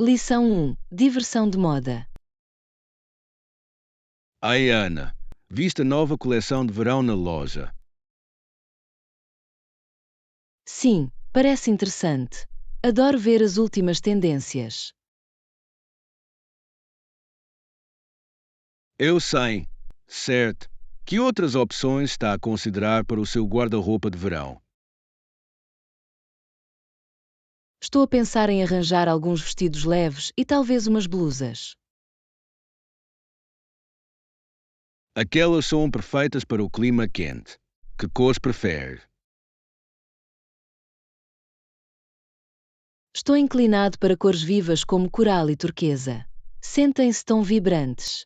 Lição 1. Diversão de moda. Ai, Ana, viste a nova coleção de verão na loja? Sim, parece interessante. Adoro ver as últimas tendências. Eu sei, certo. Que outras opções está a considerar para o seu guarda-roupa de verão? Estou a pensar em arranjar alguns vestidos leves e talvez umas blusas. Aquelas são perfeitas para o clima quente. Que cores prefere? Estou inclinado para cores vivas como coral e turquesa. Sentem-se tão vibrantes.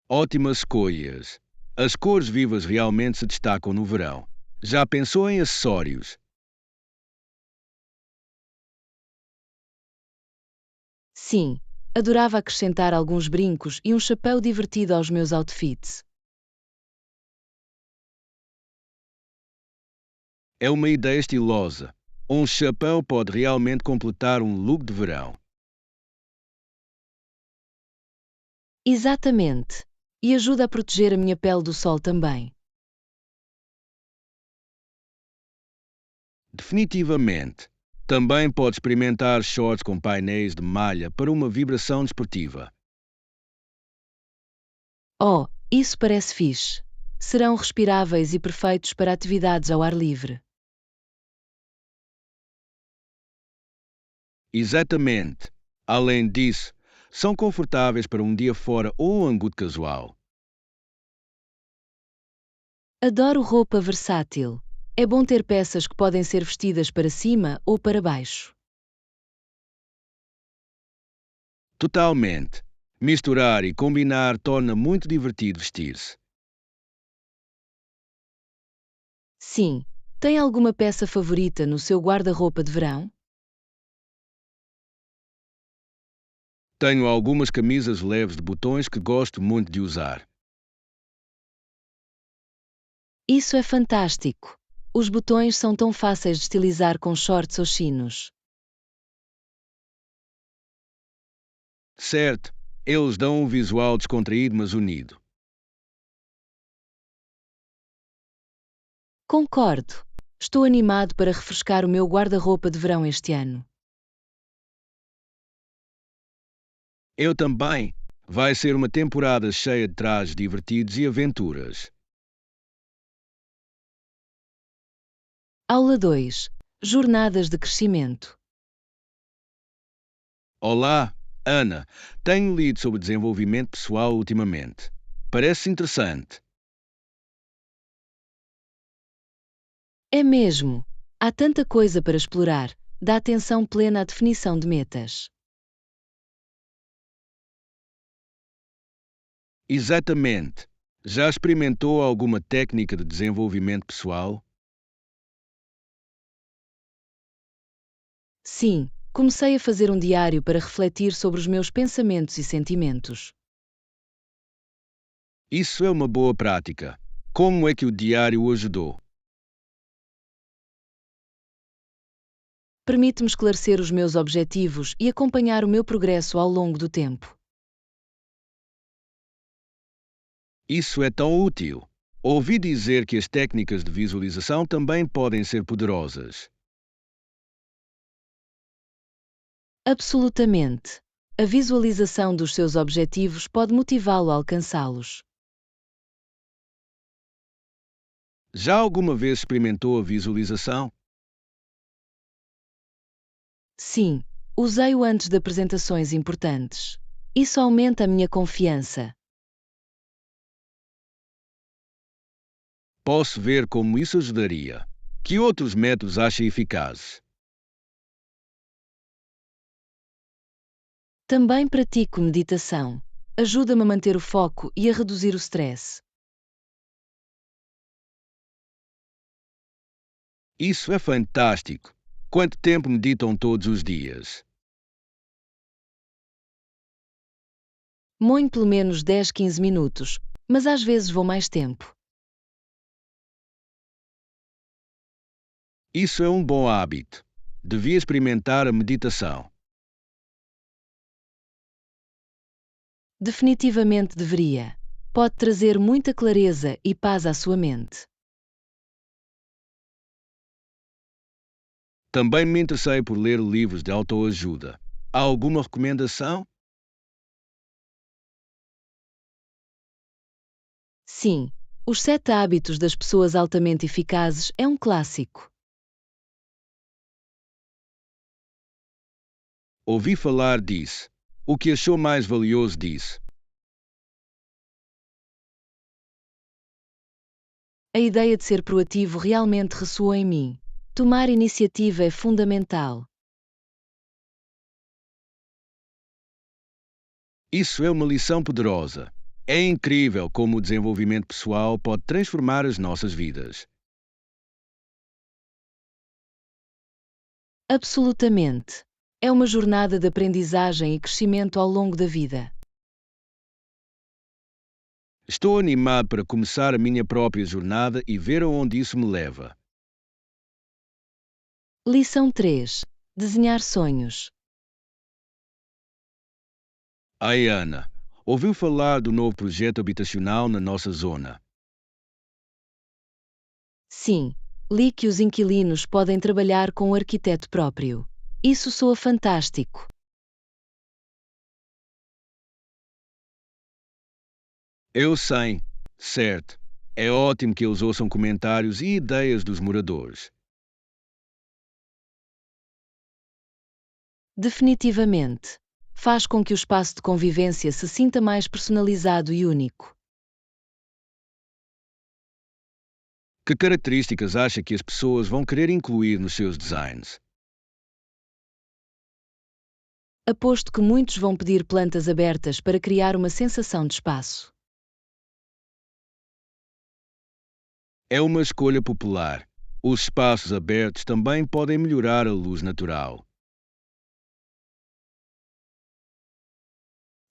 Ótimas escolhas. As cores vivas realmente se destacam no verão. Já pensou em acessórios? Sim, adorava acrescentar alguns brincos e um chapéu divertido aos meus outfits. É uma ideia estilosa. Um chapéu pode realmente completar um look de verão. Exatamente. E ajuda a proteger a minha pele do sol também. Definitivamente. Também pode experimentar shorts com painéis de malha para uma vibração desportiva. Oh, isso parece fixe. Serão respiráveis e perfeitos para atividades ao ar livre. Exatamente. Além disso, são confortáveis para um dia fora ou um ângulo casual. Adoro roupa versátil. É bom ter peças que podem ser vestidas para cima ou para baixo. Totalmente. Misturar e combinar torna muito divertido vestir-se. Sim. Tem alguma peça favorita no seu guarda-roupa de verão? Tenho algumas camisas leves de botões que gosto muito de usar. Isso é fantástico. Os botões são tão fáceis de estilizar com shorts ou chinos. Certo, eles dão um visual descontraído mas unido. Concordo. Estou animado para refrescar o meu guarda-roupa de verão este ano. Eu também. Vai ser uma temporada cheia de trajes divertidos e aventuras. Aula 2. Jornadas de crescimento. Olá, Ana. Tenho lido sobre desenvolvimento pessoal ultimamente. Parece interessante. É mesmo. Há tanta coisa para explorar. Dá atenção plena à definição de metas. Exatamente. Já experimentou alguma técnica de desenvolvimento pessoal? Sim, comecei a fazer um diário para refletir sobre os meus pensamentos e sentimentos. Isso é uma boa prática. Como é que o diário o ajudou? Permite-me esclarecer os meus objetivos e acompanhar o meu progresso ao longo do tempo. Isso é tão útil. Ouvi dizer que as técnicas de visualização também podem ser poderosas. Absolutamente. A visualização dos seus objetivos pode motivá-lo a alcançá-los. Já alguma vez experimentou a visualização? Sim, usei-o antes de apresentações importantes. Isso aumenta a minha confiança. Posso ver como isso ajudaria. Que outros métodos acha eficazes? Também pratico meditação. Ajuda-me a manter o foco e a reduzir o stress. Isso é fantástico. Quanto tempo meditam todos os dias? Monho pelo menos 10, 15 minutos, mas às vezes vou mais tempo. Isso é um bom hábito. Devia experimentar a meditação. Definitivamente deveria. Pode trazer muita clareza e paz à sua mente. Também me interessei por ler livros de autoajuda. Há alguma recomendação? Sim, Os 7 Hábitos das Pessoas Altamente Eficazes é um clássico. Ouvi falar disso. O que achou mais valioso disso? A ideia de ser proativo realmente ressoou em mim. Tomar iniciativa é fundamental. Isso é uma lição poderosa. É incrível como o desenvolvimento pessoal pode transformar as nossas vidas. Absolutamente. É uma jornada de aprendizagem e crescimento ao longo da vida. Estou animado para começar a minha própria jornada e ver aonde isso me leva. Lição 3. Desenhar sonhos. Ai, Ana, ouviu falar do novo projeto habitacional na nossa zona? Sim, li que os inquilinos podem trabalhar com o arquiteto próprio. Isso soa fantástico. Eu sei, certo. É ótimo que eles ouçam comentários e ideias dos moradores. Definitivamente. Faz com que o espaço de convivência se sinta mais personalizado e único. Que características acha que as pessoas vão querer incluir nos seus designs? Aposto que muitos vão pedir plantas abertas para criar uma sensação de espaço. É uma escolha popular. Os espaços abertos também podem melhorar a luz natural.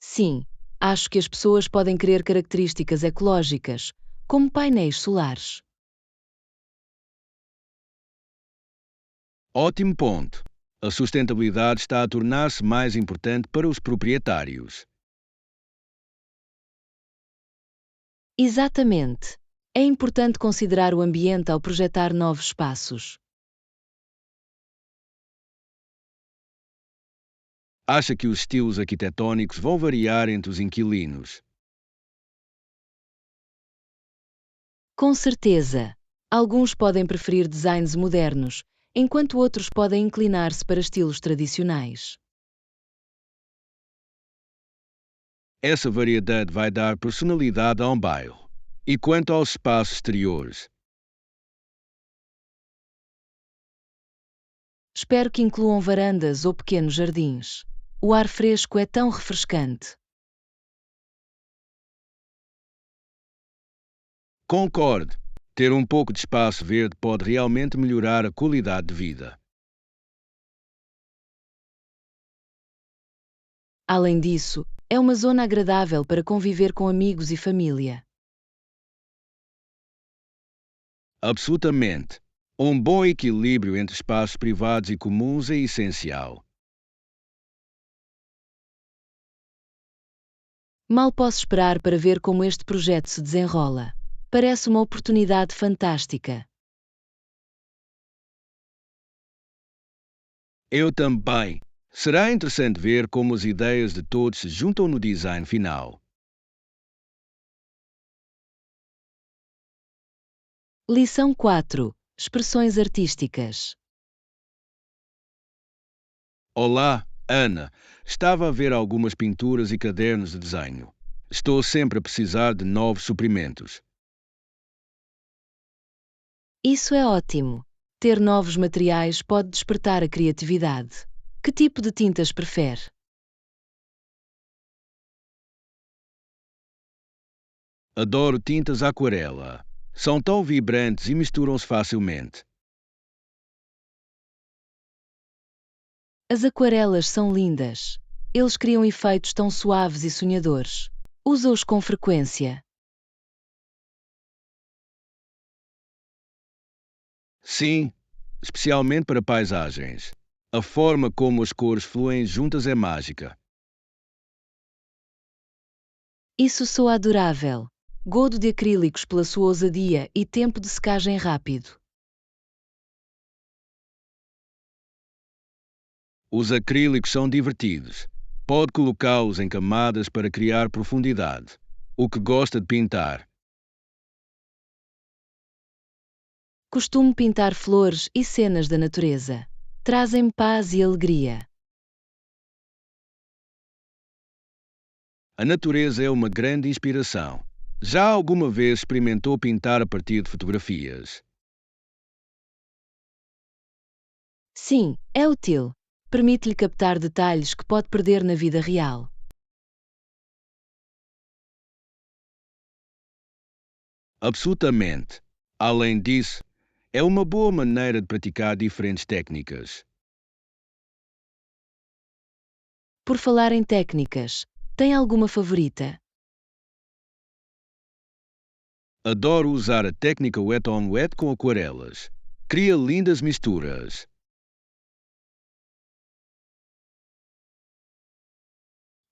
Sim, acho que as pessoas podem querer características ecológicas, como painéis solares. Ótimo ponto. A sustentabilidade está a tornar-se mais importante para os proprietários. Exatamente. É importante considerar o ambiente ao projetar novos espaços. Acha que os estilos arquitetônicos vão variar entre os inquilinos? Com certeza. Alguns podem preferir designs modernos, enquanto outros podem inclinar-se para estilos tradicionais. Essa variedade vai dar personalidade a um bairro. E quanto aos espaços exteriores? Espero que incluam varandas ou pequenos jardins. O ar fresco é tão refrescante. Concordo. Ter um pouco de espaço verde pode realmente melhorar a qualidade de vida. Além disso, é uma zona agradável para conviver com amigos e família. Absolutamente. Um bom equilíbrio entre espaços privados e comuns é essencial. Mal posso esperar para ver como este projeto se desenrola. Parece uma oportunidade fantástica. Eu também. Será interessante ver como as ideias de todos se juntam no design final. Lição 4. Expressões artísticas. Olá, Ana. Estava a ver algumas pinturas e cadernos de desenho. Estou sempre a precisar de novos suprimentos. Isso é ótimo. Ter novos materiais pode despertar a criatividade. Que tipo de tintas prefere? Adoro tintas aquarela. São tão vibrantes e misturam-se facilmente. As aquarelas são lindas. Eles criam efeitos tão suaves e sonhadores. Usa-os com frequência. Sim, especialmente para paisagens. A forma como as cores fluem juntas é mágica. Isso soa adorável. Godo de acrílicos pela sua ousadia e tempo de secagem rápido. Os acrílicos são divertidos. Pode colocá-los em camadas para criar profundidade. O que gosta de pintar? Costumo pintar flores e cenas da natureza. Trazem paz e alegria. A natureza é uma grande inspiração. Já alguma vez experimentou pintar a partir de fotografias? Sim, é útil. Permite-lhe captar detalhes que pode perder na vida real. Absolutamente. Além disso, é uma boa maneira de praticar diferentes técnicas. Por falar em técnicas, tem alguma favorita? Adoro usar a técnica wet on wet com aquarelas. Cria lindas misturas.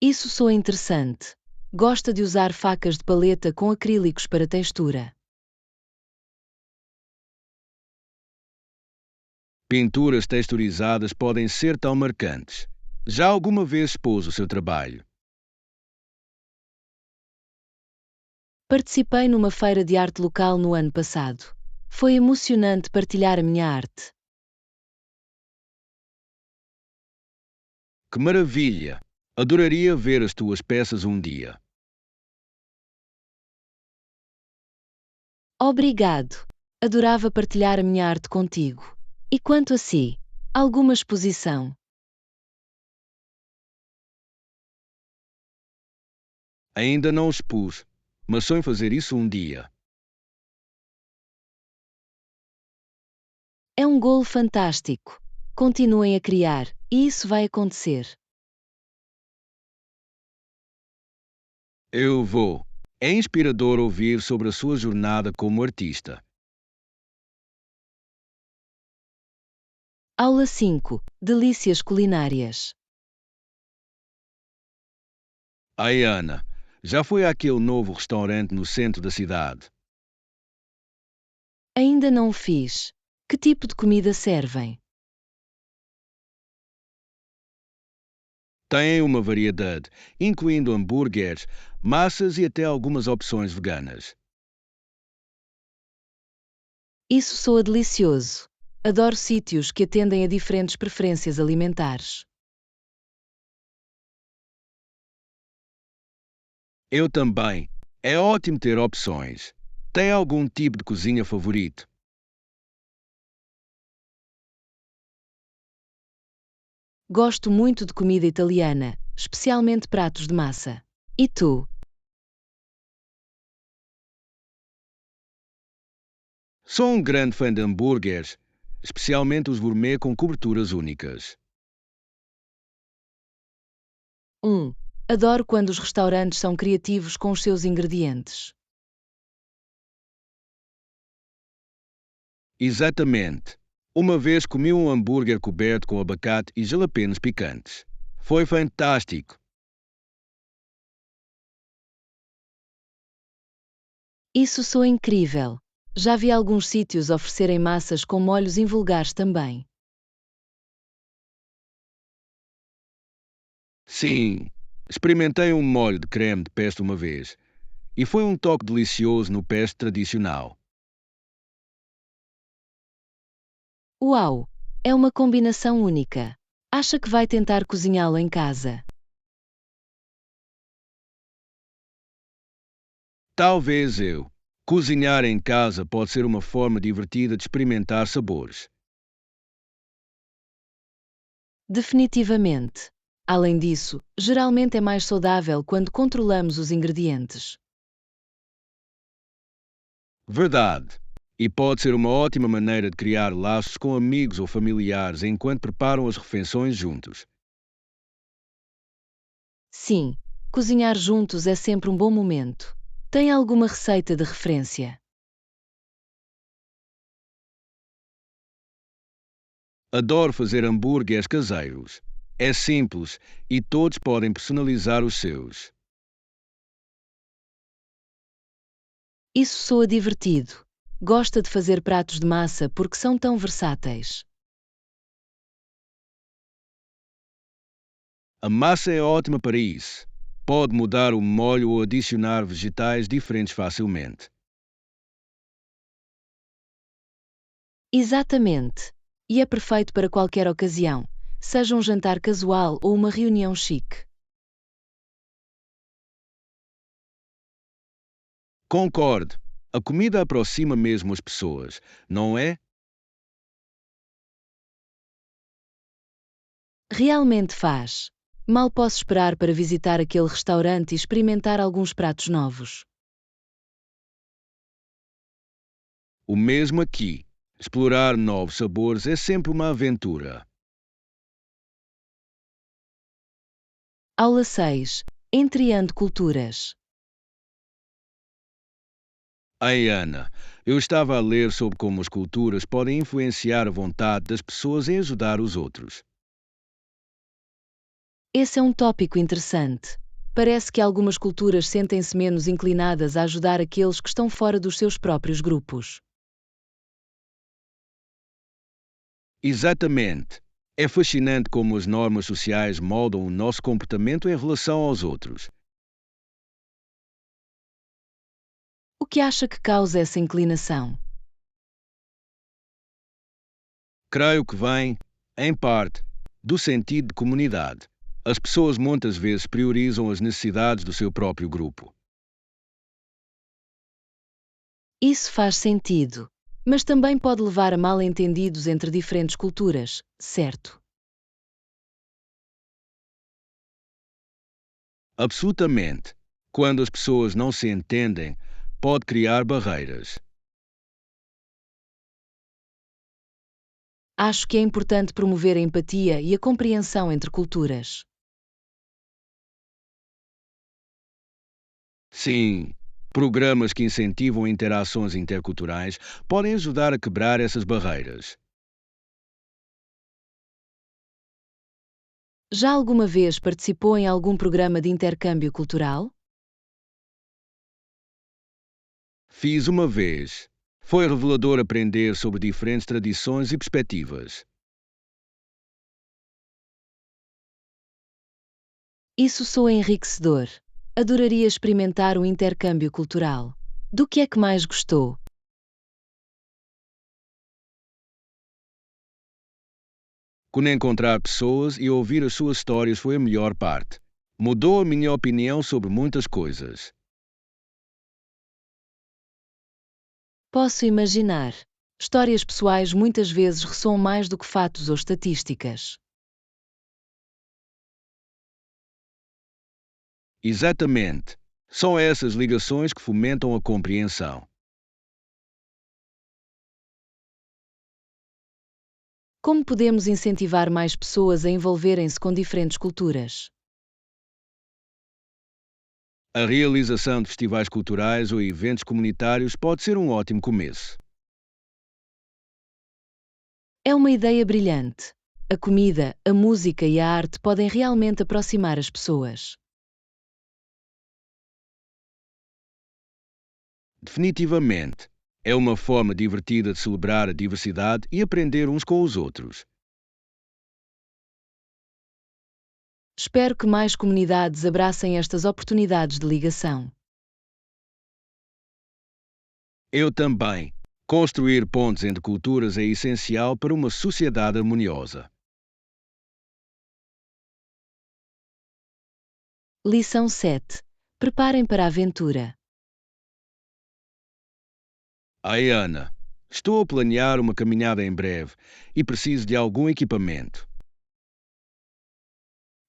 Isso soa interessante. Gosta de usar facas de paleta com acrílicos para textura. Pinturas texturizadas podem ser tão marcantes. Já alguma vez expôs o seu trabalho? Participei numa feira de arte local no ano passado. Foi emocionante partilhar a minha arte. Que maravilha! Adoraria ver as tuas peças um dia. Obrigado. Adorava partilhar a minha arte contigo. E quanto a si? Alguma exposição? Ainda não expus, mas sonho fazer isso um dia. É um golo fantástico. Continuem a criar, e isso vai acontecer. Eu vou. É inspirador ouvir sobre a sua jornada como artista. Aula 5. Delícias culinárias. Ai, Ana, já foi àquele novo restaurante no centro da cidade? Ainda não o fiz. Que tipo de comida servem? Tem uma variedade, incluindo hambúrgueres, massas e até algumas opções veganas. Isso soa delicioso. Adoro sítios que atendem a diferentes preferências alimentares. Eu também. É ótimo ter opções. Tem algum tipo de cozinha favorito? Gosto muito de comida italiana, especialmente pratos de massa. E tu? Sou um grande fã de hambúrgueres, especialmente os gourmet com coberturas únicas. Adoro quando os restaurantes são criativos com os seus ingredientes. Exatamente. Uma vez comi um hambúrguer coberto com abacate e jalapenos picantes. Foi fantástico. Isso soa incrível. Já vi alguns sítios oferecerem massas com molhos invulgares também. Sim, experimentei um molho de creme de pesto uma vez e foi um toque delicioso no pesto tradicional. Uau! É uma combinação única. Acha que vai tentar cozinhá-lo em casa? Talvez eu. Cozinhar em casa pode ser uma forma divertida de experimentar sabores. Definitivamente. Além disso, geralmente é mais saudável quando controlamos os ingredientes. Verdade. E pode ser uma ótima maneira de criar laços com amigos ou familiares enquanto preparam as refeições juntos. Sim, cozinhar juntos é sempre um bom momento. Tem alguma receita de referência? Adoro fazer hambúrgueres caseiros. É simples e todos podem personalizar os seus. Isso soa divertido. Gosta de fazer pratos de massa porque são tão versáteis. A massa é ótima para isso. Pode mudar o molho ou adicionar vegetais diferentes facilmente. Exatamente. E é perfeito para qualquer ocasião, seja um jantar casual ou uma reunião chique. Concordo. A comida aproxima mesmo as pessoas, não é? Realmente faz. Mal posso esperar para visitar aquele restaurante e experimentar alguns pratos novos. O mesmo aqui. Explorar novos sabores é sempre uma aventura. Aula 6. Entreando culturas. Ai, Ana, eu estava a ler sobre como as culturas podem influenciar a vontade das pessoas em ajudar os outros. Esse é um tópico interessante. Parece que algumas culturas sentem-se menos inclinadas a ajudar aqueles que estão fora dos seus próprios grupos. Exatamente. É fascinante como as normas sociais moldam o nosso comportamento em relação aos outros. O que acha que causa essa inclinação? Creio que vem, em parte, do sentido de comunidade. As pessoas muitas vezes priorizam as necessidades do seu próprio grupo. Isso faz sentido, mas também pode levar a mal-entendidos entre diferentes culturas, certo? Absolutamente. Quando as pessoas não se entendem, pode criar barreiras. Acho que é importante promover a empatia e a compreensão entre culturas. Sim, programas que incentivam interações interculturais podem ajudar a quebrar essas barreiras. Já alguma vez participou em algum programa de intercâmbio cultural? Fiz uma vez. Foi revelador aprender sobre diferentes tradições e perspectivas. Isso soa enriquecedor. Adoraria experimentar um intercâmbio cultural. Do que é que mais gostou? Quando encontrar pessoas e ouvir as suas histórias foi a melhor parte. Mudou a minha opinião sobre muitas coisas. Posso imaginar. Histórias pessoais muitas vezes ressoam mais do que fatos ou estatísticas. Exatamente. São essas ligações que fomentam a compreensão. Como podemos incentivar mais pessoas a envolverem-se com diferentes culturas? A realização de festivais culturais ou eventos comunitários pode ser um ótimo começo. É uma ideia brilhante. A comida, a música e a arte podem realmente aproximar as pessoas. Definitivamente. É uma forma divertida de celebrar a diversidade e aprender uns com os outros. Espero que mais comunidades abracem estas oportunidades de ligação. Eu também. Construir pontes entre culturas é essencial para uma sociedade harmoniosa. Lição 7. Preparem para a aventura. Ai, Ana, estou a planear uma caminhada em breve e preciso de algum equipamento.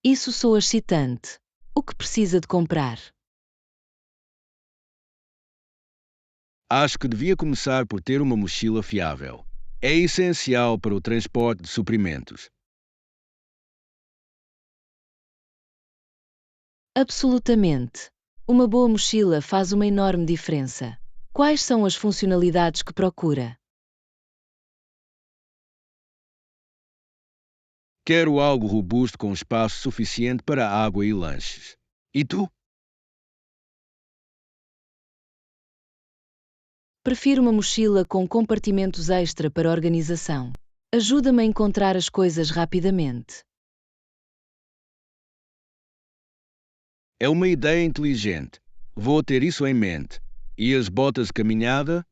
Isso soa excitante. O que precisa de comprar? Acho que devia começar por ter uma mochila fiável. É essencial para o transporte de suprimentos. Absolutamente. Uma boa mochila faz uma enorme diferença. Quais são as funcionalidades que procura? Quero algo robusto com espaço suficiente para água e lanches. E tu? Prefiro uma mochila com compartimentos extra para organização. Ajuda-me a encontrar as coisas rapidamente. É uma ideia inteligente. Vou ter isso em mente. E as botas de caminhada?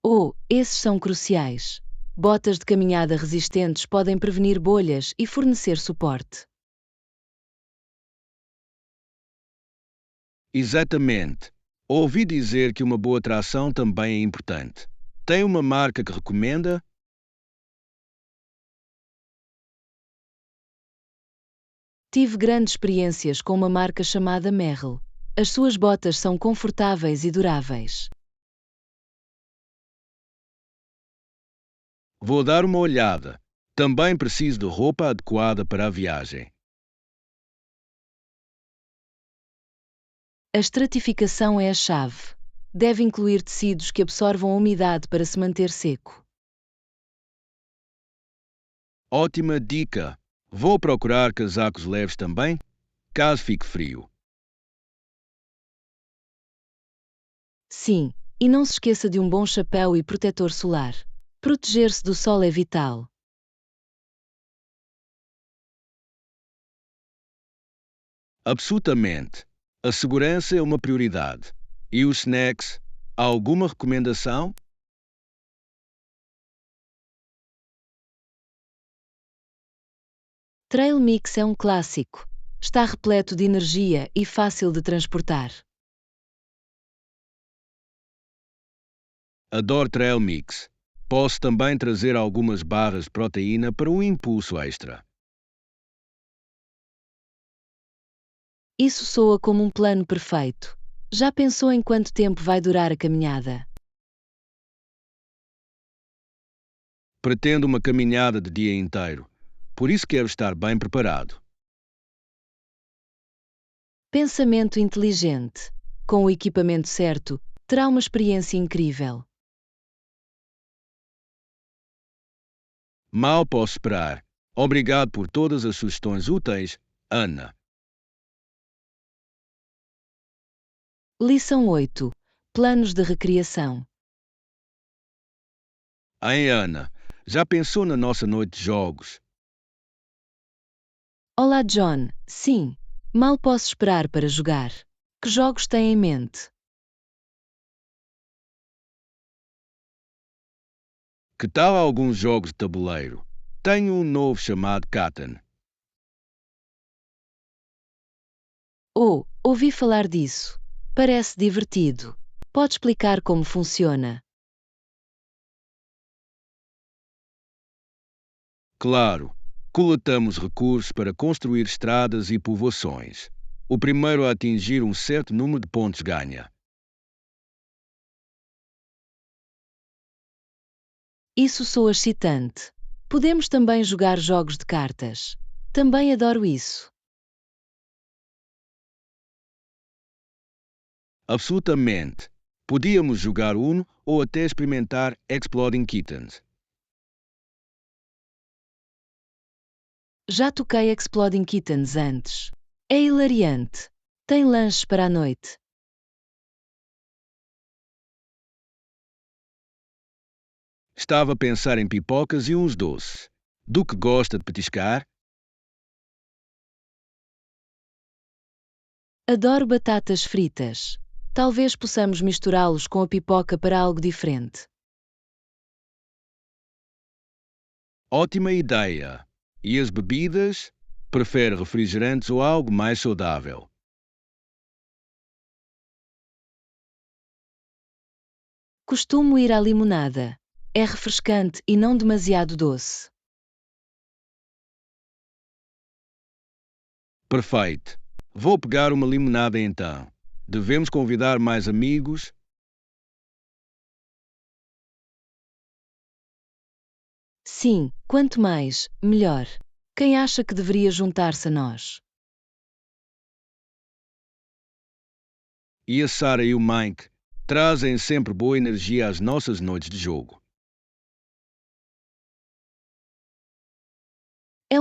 Oh, esses são cruciais. Botas de caminhada resistentes podem prevenir bolhas e fornecer suporte. Exatamente. Ouvi dizer que uma boa tração também é importante. Tem uma marca que recomenda? Tive grandes experiências com uma marca chamada Merrell. As suas botas são confortáveis e duráveis. Vou dar uma olhada. Também preciso de roupa adequada para a viagem. A estratificação é a chave. Deve incluir tecidos que absorvam a umidade para se manter seco. Ótima dica! Vou procurar casacos leves também, caso fique frio. Sim, e não se esqueça de um bom chapéu e protetor solar. Proteger-se do sol é vital. Absolutamente. A segurança é uma prioridade. E os snacks? Há alguma recomendação? Trail Mix é um clássico. Está repleto de energia e fácil de transportar. Adoro Trail Mix. Posso também trazer algumas barras de proteína para um impulso extra. Isso soa como um plano perfeito. Já pensou em quanto tempo vai durar a caminhada? Pretendo uma caminhada de dia inteiro, por isso quero estar bem preparado. Pensamento inteligente. Com o equipamento certo, terá uma experiência incrível. Mal posso esperar. Obrigado por todas as sugestões úteis, Ana. Lição 8. Planos de recreação. Hein, Ana? Já pensou na nossa noite de jogos? Olá, John. Sim, mal posso esperar para jogar. Que jogos tem em mente? Que tal alguns jogos de tabuleiro? Tenho um novo chamado Catan. Oh, ouvi falar disso. Parece divertido. Pode explicar como funciona? Claro, coletamos recursos para construir estradas e povoações. O primeiro a atingir um certo número de pontos ganha. Isso soa excitante. Podemos também jogar jogos de cartas. Também adoro isso. Absolutamente. Podíamos jogar Uno ou até experimentar Exploding Kittens. Já toquei Exploding Kittens antes. É hilariante. Tem lanches para a noite. Estava a pensar em pipocas e uns doces. Do que gosta de petiscar? Adoro batatas fritas. Talvez possamos misturá-los com a pipoca para algo diferente. Ótima ideia! E as bebidas? Prefere refrigerantes ou algo mais saudável? Costumo ir à limonada. É refrescante e não demasiado doce. Perfeito. Vou pegar uma limonada então. Devemos convidar mais amigos? Sim, quanto mais, melhor. Quem acha que deveria juntar-se a nós? E a Sara e o Mike trazem sempre boa energia às nossas noites de jogo.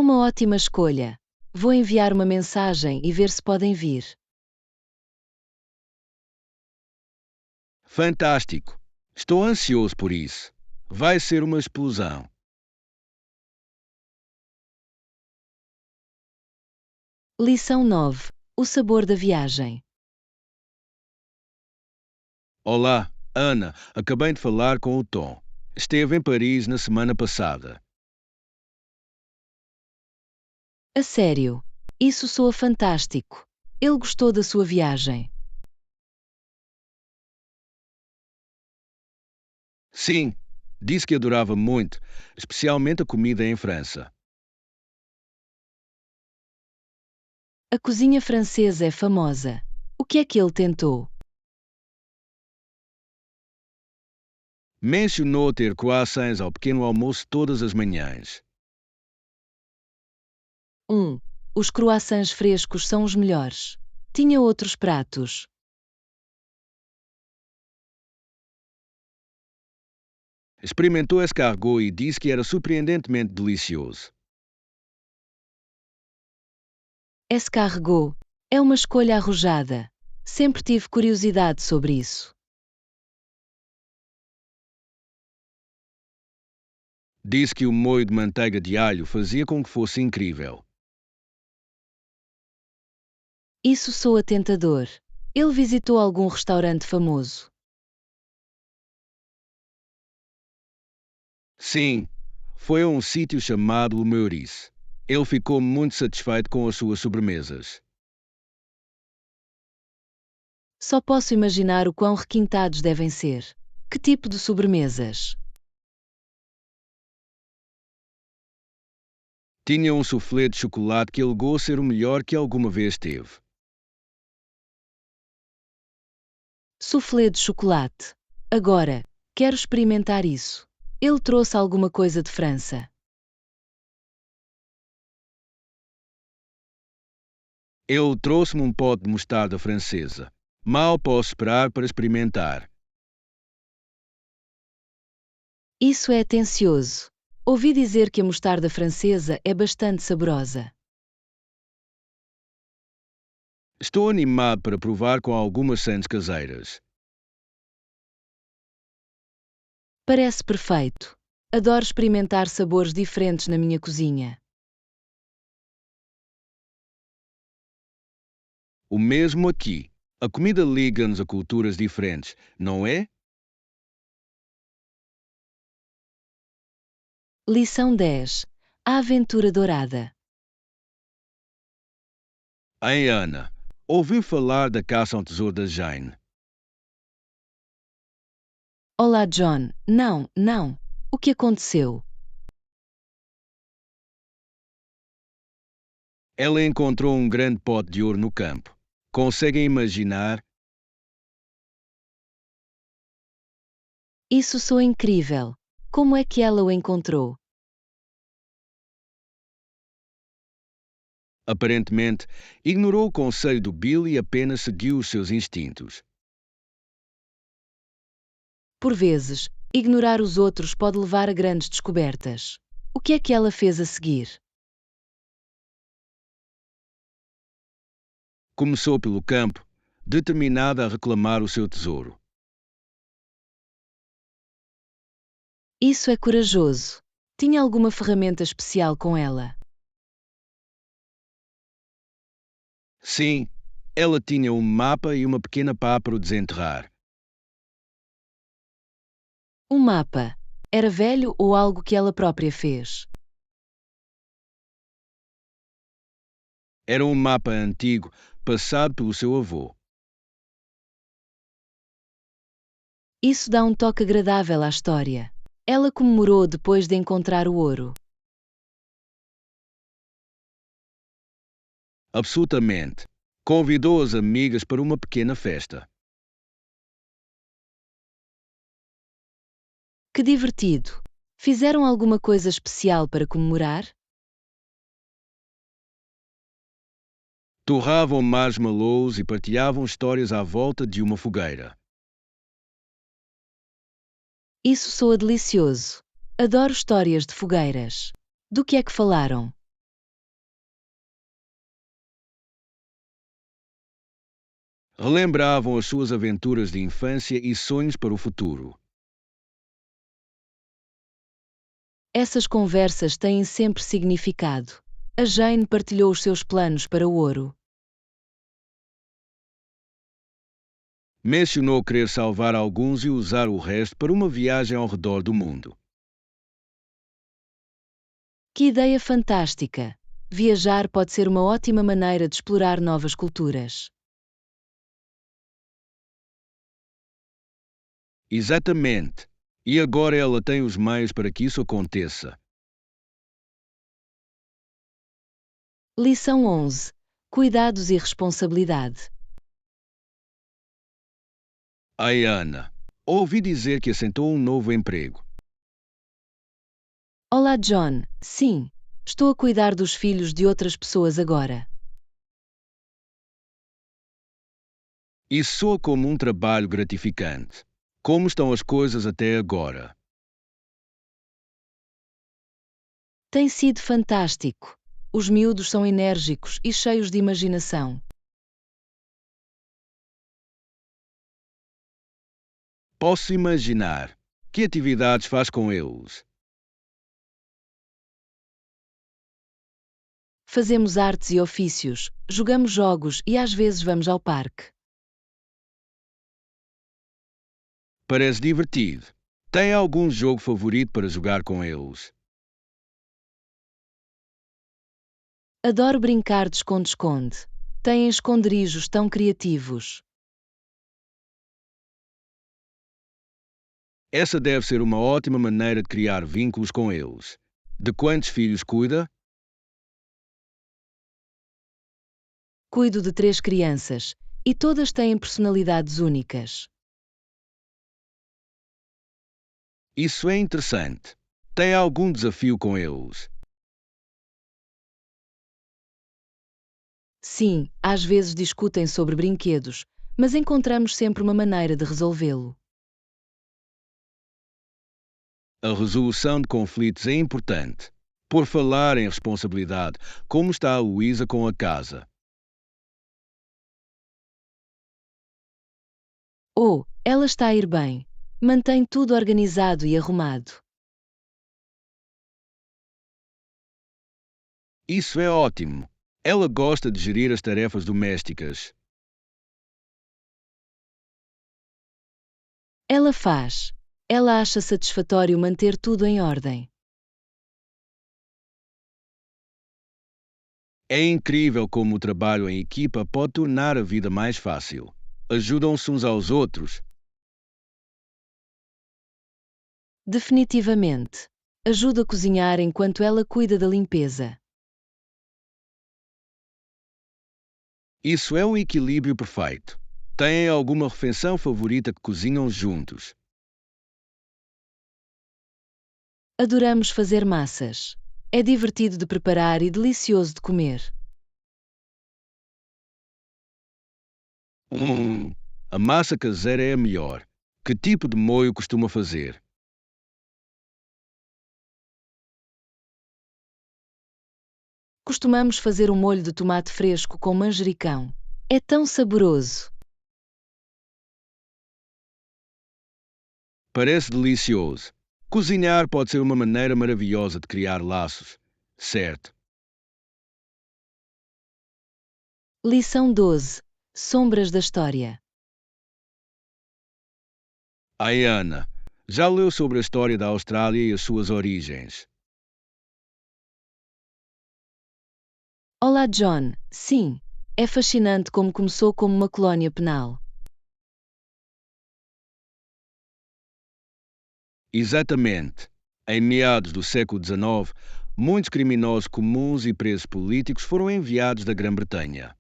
uma ótima escolha. Vou enviar uma mensagem e ver se podem vir. Fantástico! Estou ansioso por isso. Vai ser uma explosão. Lição 9. O sabor da viagem. Olá, Ana. Acabei de falar com o Tom. Esteve em Paris na semana passada. A sério, isso soa fantástico. Ele gostou da sua viagem. Sim, disse que adorava muito, especialmente a comida em França. A cozinha francesa é famosa. O que é que ele tentou? Mencionou ter croissants ao pequeno almoço todas as manhãs. 1. Os croissants frescos são os melhores. Tinha outros pratos. Experimentou escargot e disse que era surpreendentemente delicioso. Escargot é uma escolha arrojada. Sempre tive curiosidade sobre isso. Disse que o molho de manteiga de alho fazia com que fosse incrível. Isso soa tentador. Ele visitou algum restaurante famoso. Sim, foi a um sítio chamado Le Meurice. Ele ficou muito satisfeito com as suas sobremesas. Só posso imaginar o quão requintados devem ser. Que tipo de sobremesas? Tinha um soufflé de chocolate que alegou ser o melhor que alguma vez teve. Soufflé de chocolate. Agora, quero experimentar isso. Ele trouxe alguma coisa de França. Ele trouxe-me um pote de mostarda francesa. Mal posso esperar para experimentar. Isso é atencioso. Ouvi dizer que a mostarda francesa é bastante saborosa. Estou animado para provar com algumas sandes caseiras. Parece perfeito. Adoro experimentar sabores diferentes na minha cozinha. O mesmo aqui. A comida liga-nos a culturas diferentes, não é? Lição 10. A aventura dourada. Ei, Ana, ouviu falar da caça ao tesouro da Jane? Olá, John. Não. O que aconteceu? Ela encontrou um grande pote de ouro no campo. Conseguem imaginar? Isso soa incrível. Como é que ela o encontrou? Aparentemente, ignorou o conselho do Bill e apenas seguiu os seus instintos. Por vezes, ignorar os outros pode levar a grandes descobertas. O que é que ela fez a seguir? Começou pelo campo, determinada a reclamar o seu tesouro. Isso é corajoso. Tinha alguma ferramenta especial com ela? Sim, ela tinha um mapa e uma pequena pá para o desenterrar. Um mapa. Era velho ou algo que ela própria fez? Era um mapa antigo, passado pelo seu avô. Isso dá um toque agradável à história. Ela comemorou depois de encontrar o ouro. Absolutamente. Convidou as amigas para uma pequena festa. Que divertido! Fizeram alguma coisa especial para comemorar? Torravam marshmallows e partilhavam histórias à volta de uma fogueira. Isso soa delicioso. Adoro histórias de fogueiras. Do que é que falaram? Relembravam as suas aventuras de infância e sonhos para o futuro. Essas conversas têm sempre significado. A Jane partilhou os seus planos para o ouro. Mencionou querer salvar alguns e usar o resto para uma viagem ao redor do mundo. Que ideia fantástica! Viajar pode ser uma ótima maneira de explorar novas culturas. Exatamente. E agora ela tem os meios para que isso aconteça. Lição 11. Cuidados e responsabilidade. Ana, ouvi dizer que assentou um novo emprego. Olá, John. Sim, estou a cuidar dos filhos de outras pessoas agora. Isso soa como um trabalho gratificante. Como estão as coisas até agora? Tem sido fantástico. Os miúdos são enérgicos e cheios de imaginação. Posso imaginar. Que atividades faz com eles? Fazemos artes e ofícios, jogamos jogos e às vezes vamos ao parque. Parece divertido. Tem algum jogo favorito para jogar com eles? Adoro brincar de esconde-esconde. Têm esconderijos tão criativos. Essa deve ser uma ótima maneira de criar vínculos com eles. De quantos filhos cuida? Cuido de 3 crianças, e todas têm personalidades únicas. Isso é interessante. Tem algum desafio com eles? Sim, às vezes discutem sobre brinquedos, mas encontramos sempre uma maneira de resolvê-lo. A resolução de conflitos é importante. Por falar em responsabilidade, como está a Luísa com a casa? Oh, ela está a ir bem. Mantém tudo organizado e arrumado. Isso é ótimo. Ela gosta de gerir as tarefas domésticas. Ela faz. Ela acha satisfatório manter tudo em ordem. É incrível como o trabalho em equipa pode tornar a vida mais fácil. Ajudam-se uns aos outros. Definitivamente. Ajuda a cozinhar enquanto ela cuida da limpeza. Isso é um equilíbrio perfeito. Têm alguma refeição favorita que cozinham juntos? Adoramos fazer massas. É divertido de preparar e delicioso de comer. A massa caseira é a melhor. Que tipo de molho costuma fazer? Costumamos fazer um molho de tomate fresco com manjericão. É tão saboroso. Parece delicioso. Cozinhar pode ser uma maneira maravilhosa de criar laços. Certo. Lição 12. Sombras da história. Ana, já leu sobre a história da Austrália e as suas origens? Olá, John. Sim, é fascinante como começou como uma colónia penal. Exatamente. Em meados do século XIX, muitos criminosos comuns e presos políticos foram enviados da Grã-Bretanha.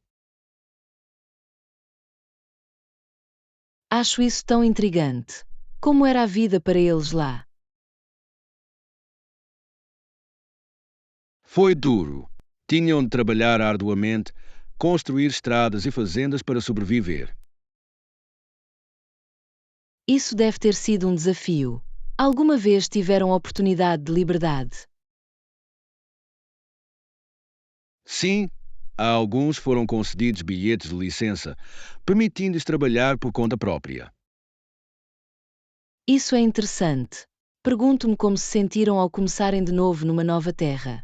Acho isso tão intrigante. Como era a vida para eles lá? Foi duro. Tinham de trabalhar arduamente, construir estradas e fazendas para sobreviver. Isso deve ter sido um desafio. Alguma vez tiveram oportunidade de liberdade? Sim, A alguns foram concedidos bilhetes de licença, permitindo-lhes trabalhar por conta própria. Isso é interessante. Pergunto-me como se sentiram ao começarem de novo numa nova terra.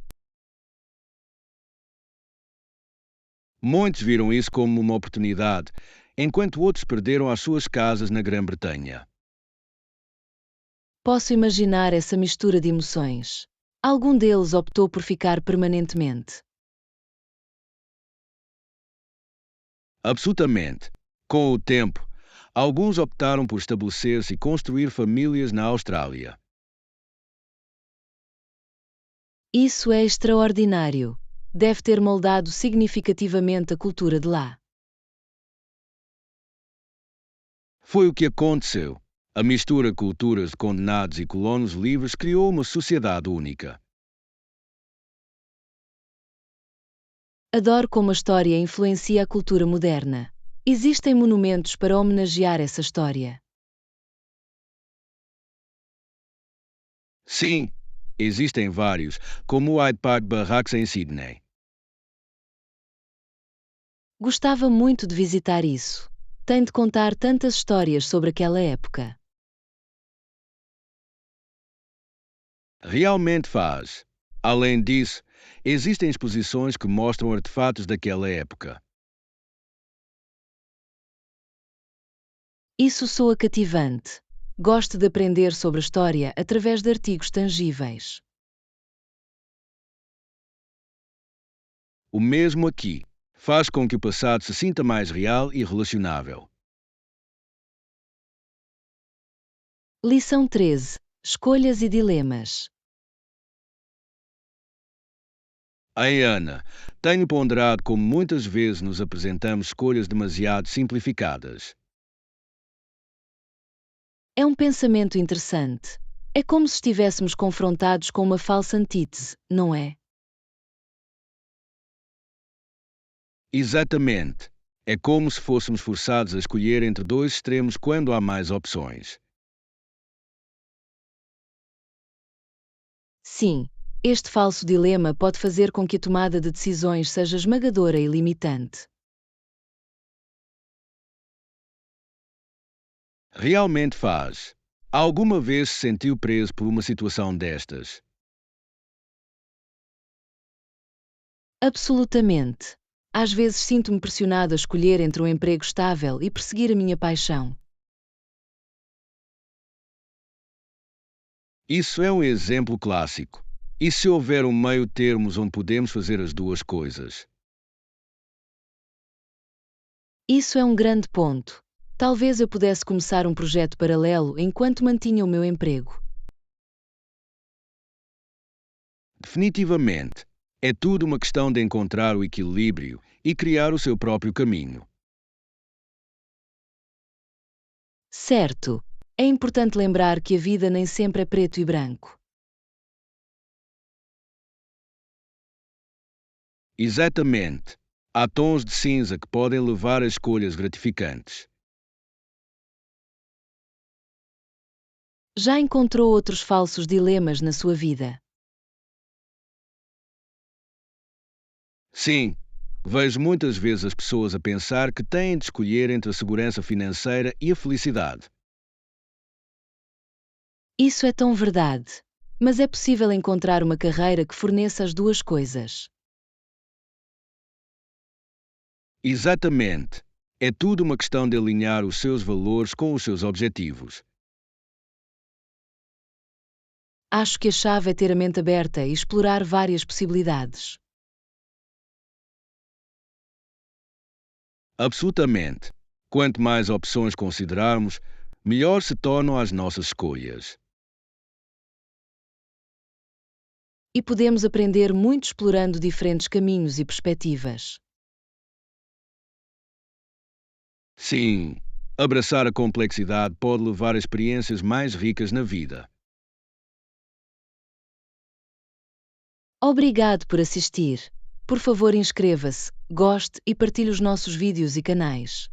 Muitos viram isso como uma oportunidade, enquanto outros perderam as suas casas na Grã-Bretanha. Posso imaginar essa mistura de emoções. Algum deles optou por ficar permanentemente. Absolutamente. Com o tempo, alguns optaram por estabelecer-se e construir famílias na Austrália. Isso é extraordinário. Deve ter moldado significativamente a cultura de lá. Foi o que aconteceu. A mistura de culturas de condenados e colonos livres criou uma sociedade única. Adoro como a história influencia a cultura moderna. Existem monumentos para homenagear essa história. Sim, existem vários, como o Hyde Park Barracks em Sydney. Gostava muito de visitar isso. Tem de contar tantas histórias sobre aquela época. Realmente faz. Além disso, existem exposições que mostram artefatos daquela época. Isso soa cativante. Gosto de aprender sobre a história através de artigos tangíveis. O mesmo aqui. Faz com que o passado se sinta mais real e relacionável. Lição 13. Escolhas e dilemas. Ei, Ana, tenho ponderado como muitas vezes nos apresentamos escolhas demasiado simplificadas. É um pensamento interessante. É como se estivéssemos confrontados com uma falsa antítese, não é? Exatamente. É como se fôssemos forçados a escolher entre dois extremos quando há mais opções. Sim, este falso dilema pode fazer com que a tomada de decisões seja esmagadora e limitante. Realmente faz. Alguma vez se sentiu preso por uma situação destas? Absolutamente. Às vezes sinto-me pressionado a escolher entre um emprego estável e perseguir a minha paixão. Isso é um exemplo clássico. E se houver um meio termos onde podemos fazer as duas coisas? Isso é um grande ponto. Talvez eu pudesse começar um projeto paralelo enquanto mantinha o meu emprego. Definitivamente. É tudo uma questão de encontrar o equilíbrio e criar o seu próprio caminho. Certo. É importante lembrar que a vida nem sempre é preto e branco. Exatamente. Há tons de cinza que podem levar a escolhas gratificantes. Já encontrou outros falsos dilemas na sua vida? Sim, vejo muitas vezes as pessoas a pensar que têm de escolher entre a segurança financeira e a felicidade. Isso é tão verdade. Mas é possível encontrar uma carreira que forneça as duas coisas. Exatamente. É tudo uma questão de alinhar os seus valores com os seus objetivos. Acho que a chave é ter a mente aberta e explorar várias possibilidades. Absolutamente. Quanto mais opções considerarmos, melhor se tornam as nossas escolhas. E podemos aprender muito explorando diferentes caminhos e perspectivas. Sim, abraçar a complexidade pode levar a experiências mais ricas na vida. Obrigado por assistir. Por favor, inscreva-se, goste e partilhe os nossos vídeos e canais.